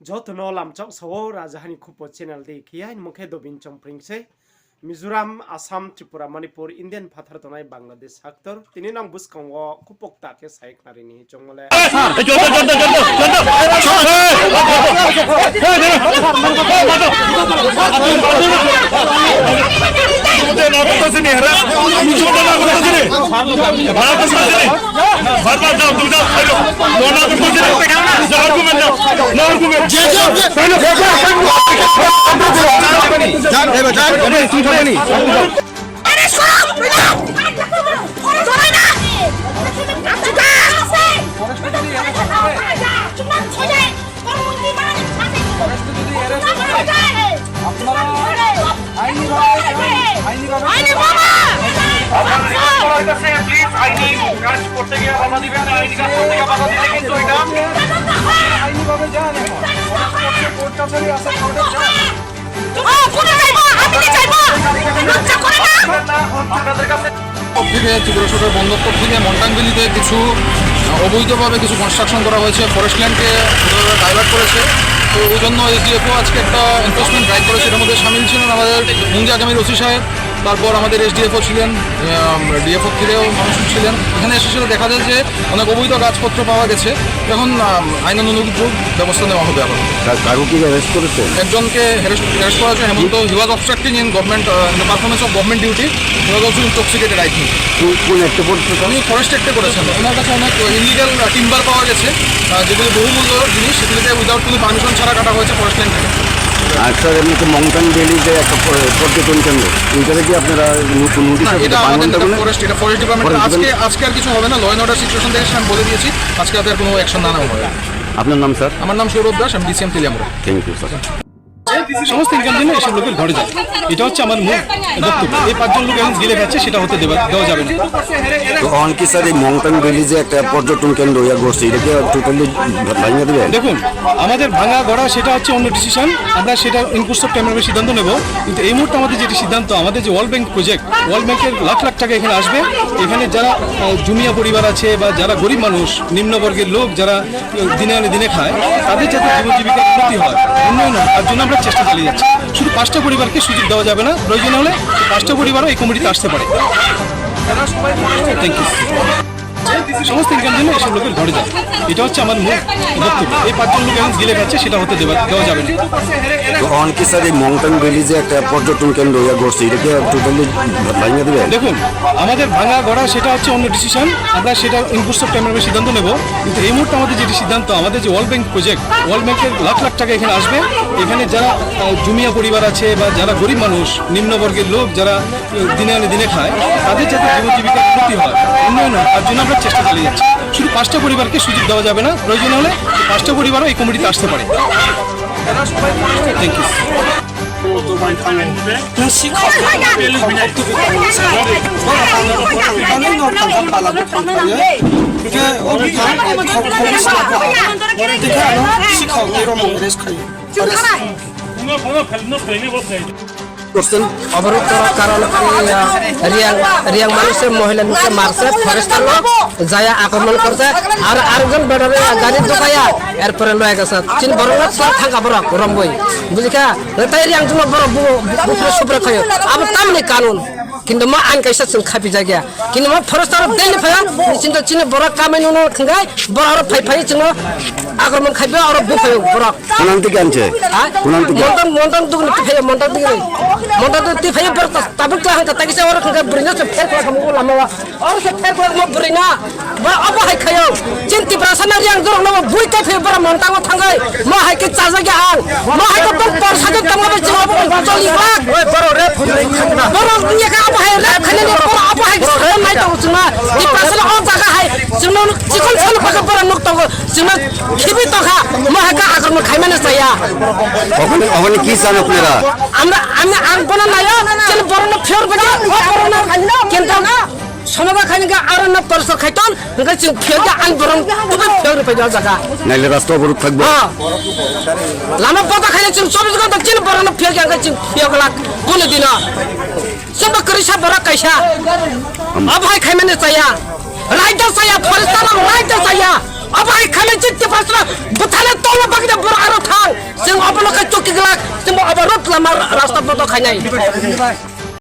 Jotono lamchok so Rajahani Kupo channel de Kia in Mukhe Dobin Chompring se Mizoram, Assam, Tripura, Manipur, Indian Pathartonai, Bangladesh actor, Tininam Buskong, Kupok Take Saik Narini, Jongole. Tripura বন্দর থেকে মন্টাংবেলিতে কিছু অবৈধভাবে কিছু construction করা হয়েছে, forest ল্যান্ডকে divert করেছে। তো ওই জন্য এসডিএফও আজকে একটা এনফোর্সমেন্ট ড্রাইভ করেছে। এর মধ্যে সামিল ছিলেন আমাদের মুঙ্গিয়া আগামীর ওসি সাহেব, তারপর আমাদের এসডিএফও ছিলেন, ডিএফও থেকেও মানুষ ছিলেন। এখানে এসে দেখা যায় যে অনেক অবৈধ গাছপত্র পাওয়া গেছে। এখন আইনানুগ ব্যবস্থা নেওয়া হবে। আবার অ্যারেস্ট করেছে, একজনকে অ্যারেস্ট করা হয়েছে Hemanta. He was obstructing in government performance of government duty. He was also intoxicated I think. কোন একটা পড়ছে? উনি ফরেস্ট অ্যাক্টে করেছেন। ওনার কাছে অনেক ইলিগাল টিম্বার পাওয়া গেছে, যেগুলি বহুমূল্য জিনিস, সেগুলিকে উইদাউট কোনো পারমিশন ছাড়া কাটা হয়েছে ফরেস্ট ল্যান্ড থেকে। আর স্যার এমনিতে মংটাংবেলি যে একটা পর্যটন কেন্দ্র, ওইটাতে কি আপনারা নোটিশ? এটা আমাদের ফরেস্ট ডিপার্টমেন্ট আজকে আর কিছু হবে না। ল অ্যান্ড অর্ডার সিচুয়েশন দেখে আমি বলে দিয়েছি আজকে আর কোনো অ্যাকশন না নেওয়া হবে। আপনার নাম স্যার? আমার নাম সৌরভ দাস, আমি DCM Teliamura. Thank you sir. সমস্ত ইনকাম জন্য এসব লোকের ঘরে যায়, এটা হচ্ছে আমার মূল বক্তব্য। এই 5 জন লোক এখন গিলে খাচ্ছে, সেটা হতে দেওয়া যাবে না। তো অনকি স্যার এই মংটাংবেলি যে একটা পর্যটন কেন্দ্র ইয়া করছে, এটাকে টোটালি ভাঙিয়ে দেবেন? দেখুন, আমাদের ভাঙা গড়া সেটা হচ্ছে অন্য ডিসিশন, আমরা সেটা ইনকোর্স অফ টাইম সিদ্ধান্ত নেব। কিন্তু এই মুহূর্তে আমাদের যেটি সিদ্ধান্ত, আমাদের যে ওয়ার্ল্ড ব্যাংক প্রজেক্ট, ওয়ার্ল্ড ব্যাংকের লাখ লাখ টাকা এখানে আসবে। এখানে যারা জুমিয়া পরিবার আছে বা যারা গরিব মানুষ, নিম্নবর্গের লোক যারা দিনে আনে দিনে খায়, তাদের যাতে জীবন জীবিকার উন্নতি হয়, উন্নয়ন হয়, তার জন্য আমরা চেষ্টা চালিয়ে যাচ্ছি। শুধু 5টা পরিবারকে সুযোগ দেওয়া যাবে না, প্রয়োজন হলে 5টা পরিবারও এই কমিটিতে আসতে পারে। Thank you. সমস্ত ইনকাম জন্য এসব লোকের ঘরে যায়, এটা হচ্ছে আমার মূল বক্তব্য। এই 5 জন লোক এখন গিলে খাচ্ছে, সেটা হতে দেওয়া যাবে না। তো অনকি স্যার এই মংটাংবেলি যে একটা পর্যটন কেন্দ্র ইয়া করছে, এটাকে টোটালি ভাঙিয়ে দেবেন? দেখুন, আমাদের ভাঙা গড়া সেটা হচ্ছে অন্য ডিসিশন, আমরা সেটা ইনকোর্স অফ টাইম সিদ্ধান্ত নেব। কিন্তু এই মুহূর্তে আমাদের যেটি সিদ্ধান্ত, আমাদের যে ওয়ার্ল্ড ব্যাংক প্রজেক্ট, ওয়ার্ল্ড ব্যাংকের লাখ লাখ টাকা এখানে আসবে। এখানে যারা জুমিয়া পরিবার আছে বা যারা গরিব মানুষ, নিম্নবর্গের লোক যারা দিনে আনে দিনে খায়, তাদের যাতে জীবন জীবিকার উন্নতি হয়, উন্নয়ন হয়, তার জন্য আমরা চেষ্টা চালিয়ে যাচ্ছি। শুধু 5টা পরিবারকে সুযোগ দেওয়া যাবে না, প্রয়োজন হলে 5টা পরিবারও এই কমিটিতে আসতে পারে। Thank you. অবরোধ করার কারণ রিয়াং মানুষের মহিলা নিচে মারছে, ফরেস্টার লোক যায় আক্রমণ করছে, আর আরেকজন বেড়ারে গাড়ি ঢুকাইয়া এরপরে লয়ে গেছে। চিন বড় থাকা বড় রম্বই বুঝিকা তাই রিয়াং জন্য বড় বুফরে সুপ্রে খায় আবার তামনি কানুন। কিন্তু মা আইন কাইসা जों খাপি জায়গা, কিন্তু মা ফরেস্টার দেলি ফায়া চিন্তা চিনে বড় কামে নুন খাই বড় আর ফাই ফাই जों আক্রমণ খাইবে আর বুফে বড় কোন থেকে আনছে? মন্টন দুগুন ফাই মন্টন দিকে মন্টন তো ফাই বড় তাবুক তো হাতে তাকিসা আর খাই ব্রিনা তো ফের করে খামু লামাওয়া আর সে ফের করে মো ব্রিনা বড় অব হাই খায়ো চিন্তি প্রাসনা রিয়াং জরং না বুই কা ফে বড় মন্টাং থাঙ্গাই মা হাই কে চাজা গে আং মা হাই তো পর সাজে কামাবে চিবা চলি লাখ ওই বড় রে বড় নিয়ে কা আব হাই রে খালি বড় আব হাই নাই তো চুনা ই প্রাসনা অ জায়গা হাই চুনা চিকন চল পাকা বড় নক্ত চুনা খিবি তো খা মা হাই কা আক্রমণ খাই মানে চাইয়া ওখানে কি চান আপনারা? আমরা আং বনা নাই চিন বড় না ফের বাজে ও বড় না কিন্তু না সমাজা খাইনি আর না পরস খাইতন নকা চিন ফের আং বড় তুমি ফের পাই জায়গা নাইলে রাস্তা অবরোধ থাকবে। লামা পতা খাইলে চিন 24 ঘন্টা চিন বড় না ফের গা চিন ফের গলা কোন দিন সব করিসা বড় কাইসা अब हाय खाई मैंने चाहिए राइटर चाहिए फरिश्ता राइटर चाहिए अब हाय खाने चित्ते फसला बुथाले तोला बगदे बुरा आरो था botol khainai